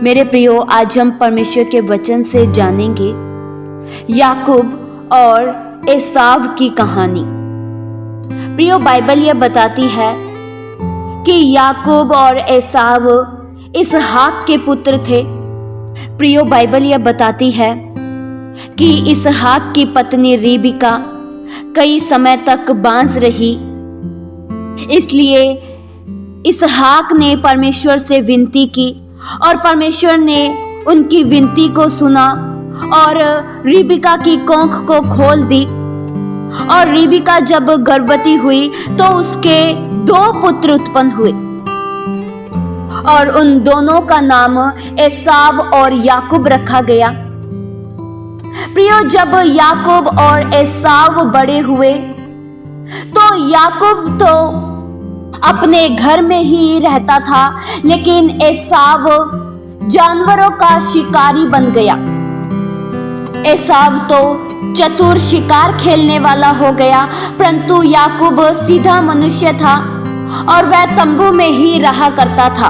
मेरे प्रियो, आज हम परमेश्वर के वचन से जानेंगे याकूब और एसाव की कहानी। प्रियो, बाइबल यह बताती है कि याकूब और एसाव इसहाक के पुत्र थे। प्रियो, बाइबल यह बताती है कि इसहाक की पत्नी रिबका कई समय तक बांझ रही, इसलिए इसहाक ने परमेश्वर से विनती की और परमेश्वर ने उनकी विनती को सुना और रिबका की कोख को खोल दी। और रिबका जब गर्भवती हुई तो उसके 2 पुत्र उत्पन्न हुए और उन दोनों का नाम एसाव और याकूब रखा गया। प्रियो, जब याकूब और एसाव बड़े हुए तो याकूब तो अपने घर में ही रहता था, लेकिन एसाव जानवरों का शिकारी बन गया। एसाव तो चतुर शिकार खेलने वाला हो गया, परंतु याकूब सीधा मनुष्य था और वह तंबू में ही रहा करता था।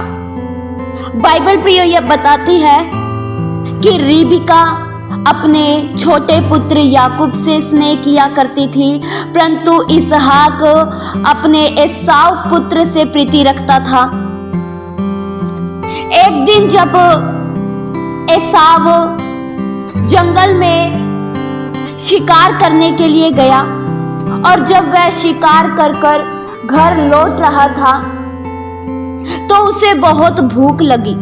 बाइबल प्रियो यह बताती है कि रिबका अपने छोटे पुत्र याकूब से स्नेह किया करती थी, परंतु इसहाक अपने एसाव पुत्र से प्रीति रखता था। एक दिन जब एसाव जंगल में शिकार करने के लिए गया और जब वह शिकार कर घर लौट रहा था तो उसे बहुत भूख लगी,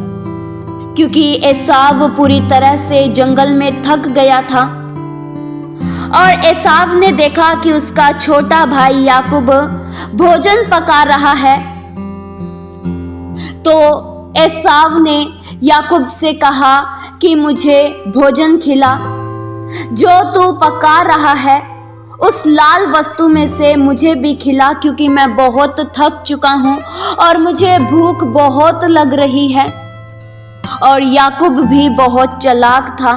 क्योंकि एसाव पूरी तरह से जंगल में थक गया था। और एसाव ने देखा कि उसका छोटा भाई याकूब भोजन पका रहा है, तो एसाव ने याकूब से कहा कि मुझे भोजन खिला, जो तू पका रहा है उस लाल वस्तु में से मुझे भी खिला, क्योंकि मैं बहुत थक चुका हूं और मुझे भूख बहुत लग रही है। और याकूब भी बहुत चालाक था।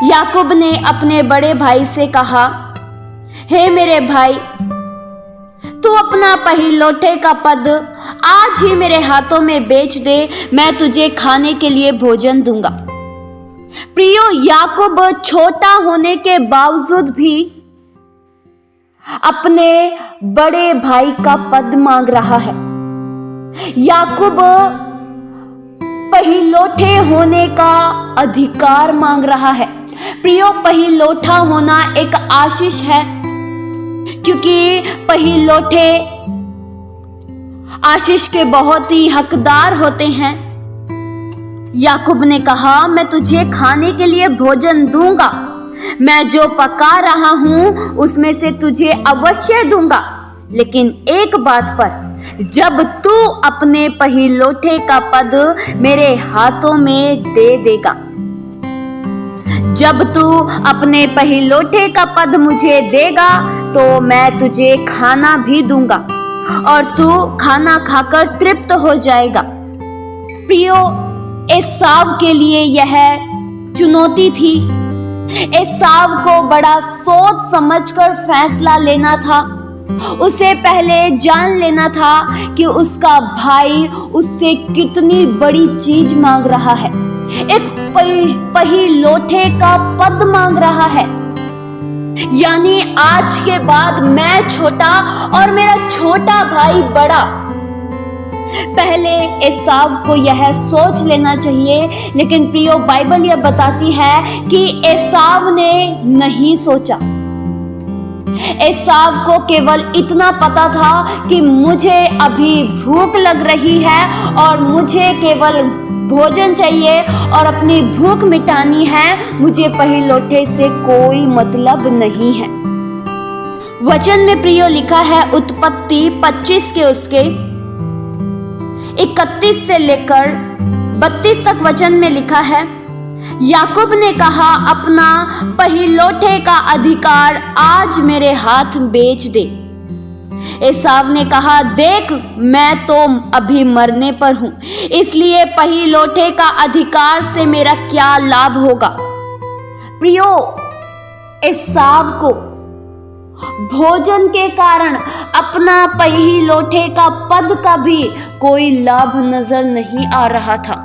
याकूब ने अपने बड़े भाई से कहा, हे मेरे भाई, तू अपना पहिलौठे का पद आज ही मेरे हाथों में बेच दे, मैं तुझे खाने के लिए भोजन दूंगा। प्रियो, याकूब छोटा होने के बावजूद भी अपने बड़े भाई का पद मांग रहा है। याकूब पहिलौठे होने का अधिकार मांग रहा है। प्रियो, पहिलौठा होना एक आशीष है, क्योंकि पहिलौठे आशीष के बहुत ही हकदार होते हैं। याकूब ने कहा, मैं तुझे खाने के लिए भोजन दूंगा, मैं जो पका रहा हूं उसमें से तुझे अवश्य दूंगा, लेकिन एक बात पर, जब तू अपने पहिलौठे का पद मेरे हाथों में दे देगा। जब तू अपने पहिलौठे का पद मुझे देगा तो मैं तुझे खाना भी दूंगा और तू खाना खाकर तृप्त हो जाएगा। प्रियो, एसाव के लिए यह चुनौती थी। एसाव को बड़ा सोच समझकर फैसला लेना था। उसे पहले जान लेना था कि उसका भाई उससे कितनी बड़ी चीज मांग रहा है। एक पहिलौठे का पद मांग रहा है, यानी आज के बाद मैं छोटा और मेरा छोटा भाई बड़ा। पहले एसाव को यह सोच लेना चाहिए, लेकिन प्रियो, बाइबल यह बताती है कि एसाव ने नहीं सोचा। एसाव को केवल इतना पता था कि मुझे अभी भूख लग रही है और मुझे केवल भोजन चाहिए और अपनी भूख मिटानी है, मुझे पहिलौठे से कोई मतलब नहीं है। वचन में प्रियो लिखा है, उत्पत्ति 25 के उसके 31 से लेकर 32 तक वचन में लिखा है, याकूब ने कहा, अपना पहिलौठे का अधिकार आज मेरे हाथ बेच दे। एसाव ने कहा, देख, मैं तो अभी मरने पर हूं, इसलिए पहिलौठे का अधिकार से मेरा क्या लाभ होगा। प्रियो, एसाव को भोजन के कारण अपना पहिलौठे का पद का भी कोई लाभ नजर नहीं आ रहा था।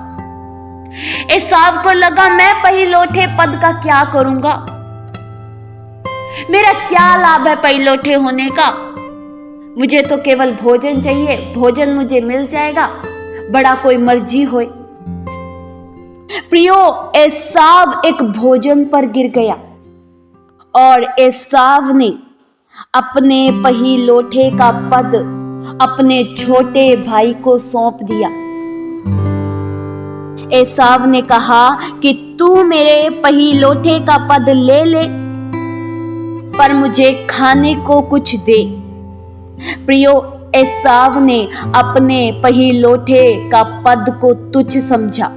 एसाव को लगा, मैं पहिलौठे पद का क्या करूंगा, मेरा क्या लाभ है पहिलौठे होने का, मुझे तो केवल भोजन चाहिए, भोजन मुझे मिल जाएगा, बड़ा कोई मर्जी होए। प्रियो, एसाव एक भोजन पर गिर गया और एसाव ने अपने पहिलौठे का पद अपने छोटे भाई को सौंप दिया। एसाव ने कहा कि तू मेरे पहिलौठे का पद ले ले, पर मुझे खाने को कुछ दे। प्रियो, एसाव ने अपने पहिलौठे का पद को तुच्छ समझा।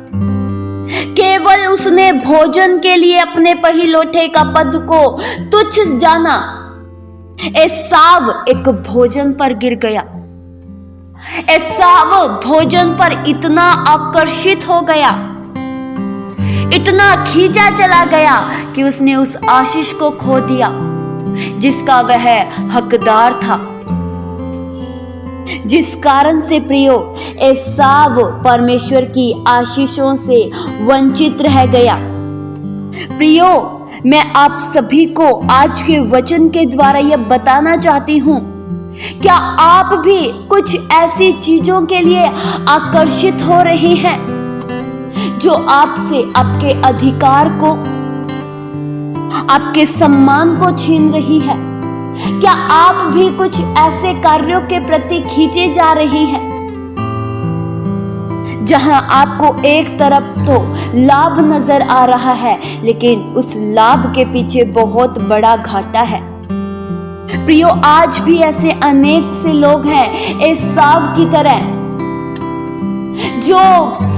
केवल उसने भोजन के लिए अपने पहिलौठे का पद को तुच्छ जाना। एसाव एक भोजन पर गिर गया। एसाव भोजन पर इतना आकर्षित हो गया, इतना खींचा चला गया कि उसने उस आशीष को खो दिया जिसका वह हकदार था। जिस कारण से प्रियो, एसाव परमेश्वर की आशीषों से वंचित रह गया। प्रियो, मैं आप सभी को आज के वचन के द्वारा यह बताना चाहती हूं, क्या आप भी कुछ ऐसी चीजों के लिए आकर्षित हो रहे हैं जो आपसे आपके अधिकार को, आपके सम्मान को छीन रही है? क्या आप भी कुछ ऐसे कार्यों के प्रति खींचे जा रहे हैं जहां आपको एक तरफ तो लाभ नजर आ रहा है, लेकिन उस लाभ के पीछे बहुत बड़ा घाटा है? प्रियो, आज भी ऐसे अनेक से लोग हैं एसाव की तरह, जो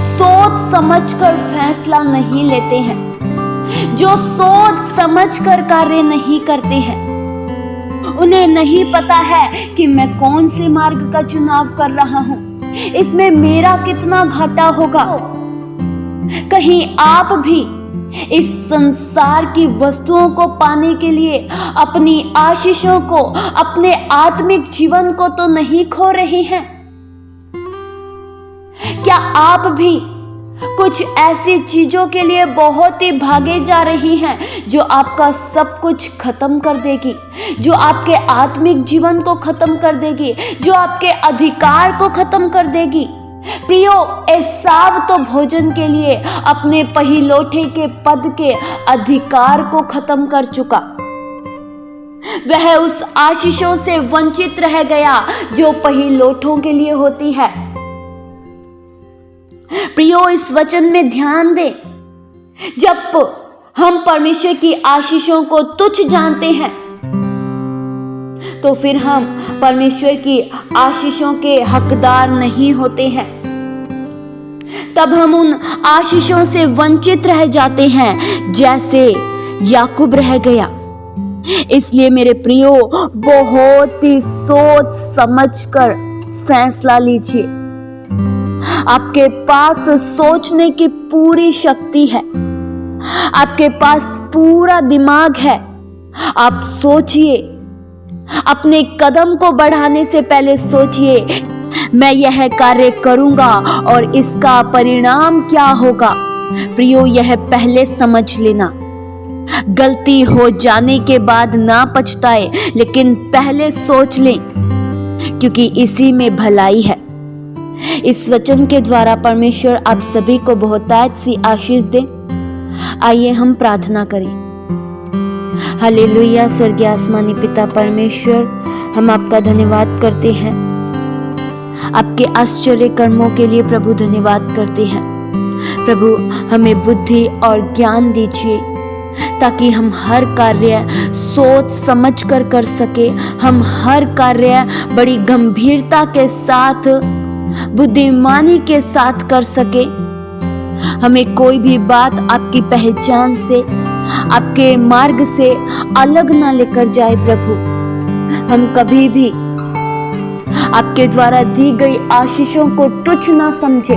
सोच समझकर फैसला नहीं लेते हैं, जो सोच समझकर कार्य नहीं करते हैं। उन्हें नहीं पता है कि मैं कौन से मार्ग का चुनाव कर रहा हूं, इसमें मेरा कितना घाटा होगा। कहीं आप भी इस संसार की वस्तुओं को पाने के लिए अपनी आशीषों को, अपने आत्मिक जीवन को तो नहीं खो रहे हैं? क्या आप भी कुछ ऐसी चीजों के लिए बहुत ही भागे जा रही हैं जो आपका सब कुछ खत्म कर देगी, जो आपके आत्मिक जीवन को खत्म कर देगी, जो आपके अधिकार को खत्म कर देगी? प्रियो, एसाव तो भोजन के लिए अपने पहिलौठे के पद के अधिकार को खत्म कर चुका। वह उस आशीषों से वंचित रह गया जो पहिलौठों के लिए होती है। प्रियो, इस वचन में ध्यान दें, जब हम परमेश्वर की आशीषों को तुच्छ जानते हैं तो फिर हम परमेश्वर की आशीषों के हकदार नहीं होते हैं। तब हम उन आशीषों से वंचित रह जाते हैं जैसे याकूब रह गया। इसलिए मेरे प्रियो, बहुत ही सोच समझकर फैसला लीजिए। आपके पास सोचने की पूरी शक्ति है, आपके पास पूरा दिमाग है। आप सोचिए, अपने कदम को बढ़ाने से पहले सोचिए, मैं यह कार्य करूंगा और इसका परिणाम क्या होगा। प्रियो, यह पहले समझ लेना। गलती हो जाने के बाद ना पछताए, लेकिन पहले सोच लें, क्योंकि इसी में भलाई है। इस वचन के द्वारा परमेश्वर आप सभी को बहुतायत सी आशीष दे। आइए हम प्रार्थना करें। हालेलुया। स्वर्गीय आसमानी पिता परमेश्वर, हम आपका धन्यवाद करते हैं, आपके आश्चर्य कर्मों के लिए प्रभु धन्यवाद करते हैं। प्रभु, हमें बुद्धि और ज्ञान दीजिए ताकि हम हर कार्य सोच समझ कर सके, हम हर कार्य बड़ी गंभीरता के साथ, बुद्धिमानी के साथ कर सके। हमें कोई भी बात आपकी पहचान से, आपके मार्ग से अलग ना लेकर जाए। प्रभु, हम कभी भी आपके द्वारा दी गई आशीषों को तुच्छ ना समझे,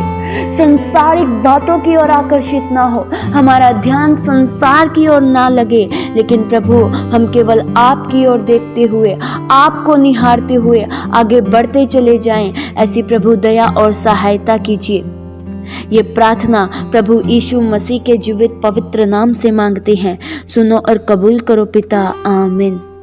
संसारिक बातों की ओर आकर्षित ना हो, हमारा ध्यान संसार की ओर ना लगे, लेकिन प्रभु हम केवल आपकी ओर देखते हुए, आपको निहारते हुए आगे बढ़ते चले जाएं। ऐसी प्रभु दया और सहायता कीजिए। ये प्रार्थना प्रभु यीशु मसीह के जीवित पवित्र नाम से मांगते हैं। सुनो और कबूल करो पिता, आमीन।